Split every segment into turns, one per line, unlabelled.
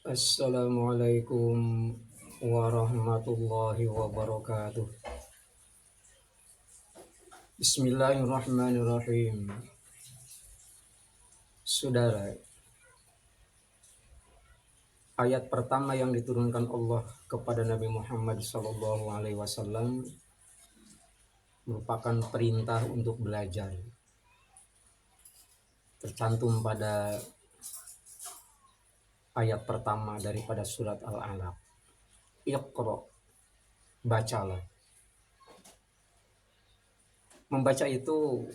Assalamualaikum warahmatullahi wabarakatuh. Bismillahirrahmanirrahim. Saudara, ayat pertama yang diturunkan Allah kepada Nabi Muhammad SAW merupakan perintah untuk belajar. Tercantum pada ayat pertama daripada surat Al-Alaq. Iqra, bacalah. Membaca itu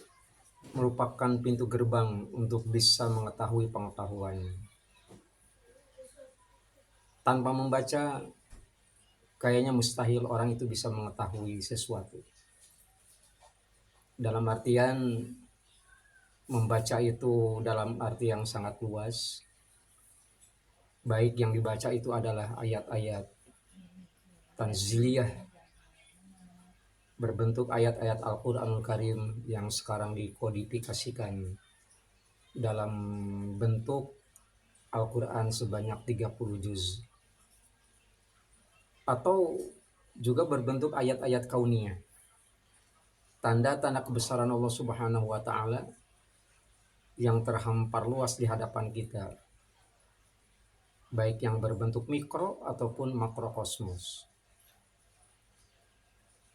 merupakan pintu gerbang untuk bisa mengetahui pengetahuan. Tanpa membaca, kayaknya mustahil orang itu bisa mengetahui sesuatu. Dalam artian, membaca itu dalam arti yang sangat luas. Baik yang dibaca itu adalah ayat-ayat tanziliyah, berbentuk ayat-ayat Al-Quranul Karim yang sekarang dikodifikasikan dalam bentuk Al-Quran sebanyak 30 juz. Atau juga berbentuk ayat-ayat kauniyah, tanda-tanda kebesaran Allah Subhanahu wa Ta'ala yang terhampar luas di hadapan kita, baik yang berbentuk mikro ataupun makrokosmos.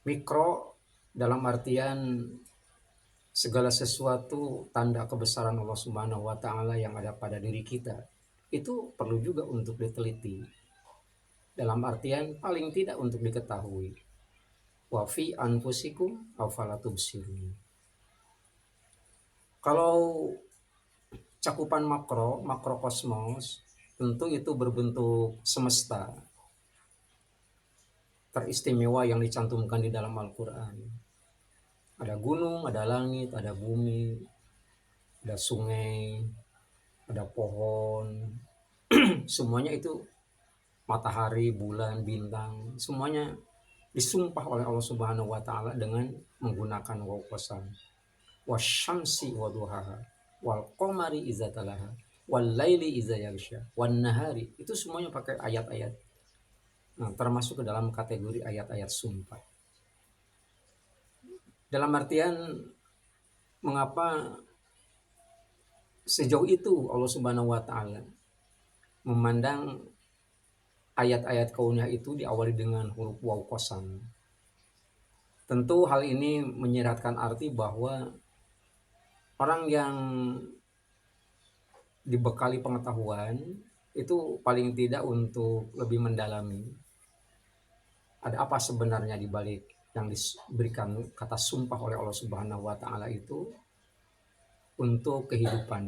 Mikro dalam artian segala sesuatu tanda kebesaran Allah Subhanahu wa Ta'ala yang ada pada diri kita, itu perlu juga untuk diteliti, dalam artian paling tidak untuk diketahui. Wa fi anfusikum afala tubsirun. Kalau cakupan makrokosmos, tentu itu berbentuk semesta teristimewa yang dicantumkan di dalam Al-Quran. Ada gunung, ada langit, ada bumi, ada sungai, ada pohon. Semuanya itu, matahari, bulan, bintang, semuanya disumpah oleh Allah Subhanahu wa Ta'ala dengan menggunakan waw qasam. Wasyamsi wa duhaha, wal qamari iza talaha, wal laili iza yaghsha, wan nahari. Itu semuanya pakai ayat-ayat. Nah, termasuk ke dalam kategori ayat-ayat sumpah. Dalam artian, mengapa sejauh itu Allah Subhanahu wa Ta'ala memandang ayat-ayat kauniyah itu diawali dengan huruf waw qasam. Tentu hal ini menyiratkan arti bahwa orang yang dibekali pengetahuan itu paling tidak untuk lebih mendalami ada apa sebenarnya di balik yang diberikan kata sumpah oleh Allah Subhanahu wa Ta'ala itu untuk kehidupan.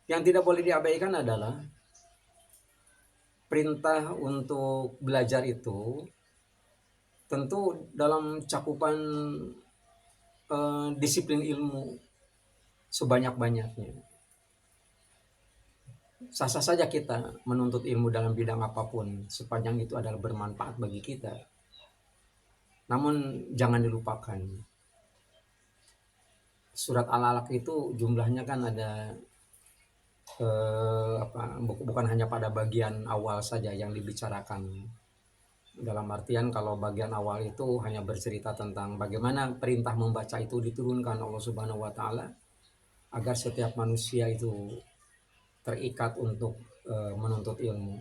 Yang tidak boleh diabaikan adalah perintah untuk belajar itu tentu dalam cakupan disiplin ilmu sebanyak-banyaknya. Sah-sah saja kita menuntut ilmu dalam bidang apapun sepanjang itu adalah bermanfaat bagi kita. Namun jangan dilupakan, surat Al-Alaq itu jumlahnya kan ada bukan hanya pada bagian awal saja yang dibicarakan. Dalam artian kalau bagian awal itu hanya bercerita tentang bagaimana perintah membaca itu diturunkan Allah Subhanahu wa Ta'ala agar setiap manusia itu terikat untuk menuntut ilmu.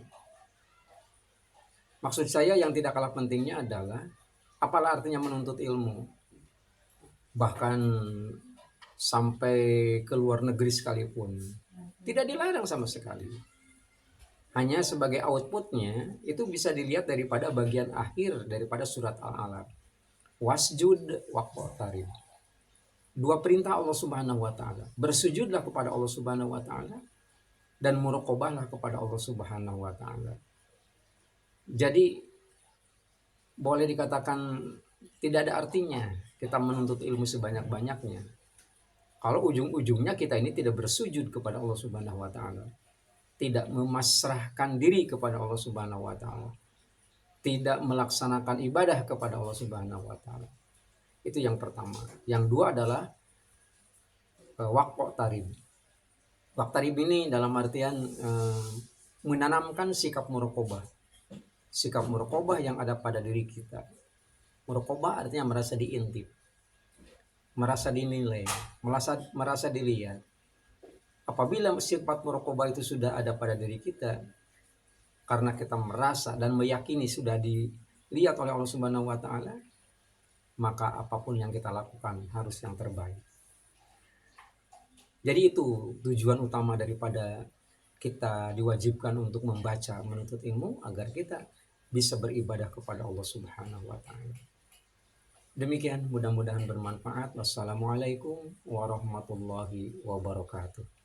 Maksud saya yang tidak kalah pentingnya adalah apalah artinya menuntut ilmu. Bahkan sampai ke luar negeri sekalipun tidak dilarang sama sekali. Hanya sebagai outputnya itu bisa dilihat daripada bagian akhir daripada surat Al-Alaq. Wasjud waqtarib. Dua perintah Allah Subhanahu wa Ta'ala. Bersujudlah kepada Allah Subhanahu wa Ta'ala dan muraqabahlah kepada Allah Subhanahu wa Ta'ala. Jadi boleh dikatakan tidak ada artinya kita menuntut ilmu sebanyak-banyaknya kalau ujung-ujungnya kita ini tidak bersujud kepada Allah Subhanahu wa Ta'ala, tidak memasrahkan diri kepada Allah Subhanahu wa Ta'ala, tidak melaksanakan ibadah kepada Allah Subhanahu wa Ta'ala. Itu yang pertama. Yang dua adalah waqtarib. Waktarib ini dalam artian menanamkan sikap muraqabah. Sikap muraqabah yang ada pada diri kita. Muraqabah artinya merasa diintip, merasa dinilai, merasa dilihat. Apabila sifat muraqabah itu sudah ada pada diri kita, karena kita merasa dan meyakini sudah dilihat oleh Allah Subhanahu wa taala, maka apapun yang kita lakukan harus yang terbaik. Jadi itu tujuan utama daripada kita diwajibkan untuk membaca, menuntut ilmu, agar kita bisa beribadah kepada Allah Subhanahu wa taala. Demikian, mudah-mudahan bermanfaat. Wassalamualaikum warahmatullahi wabarakatuh.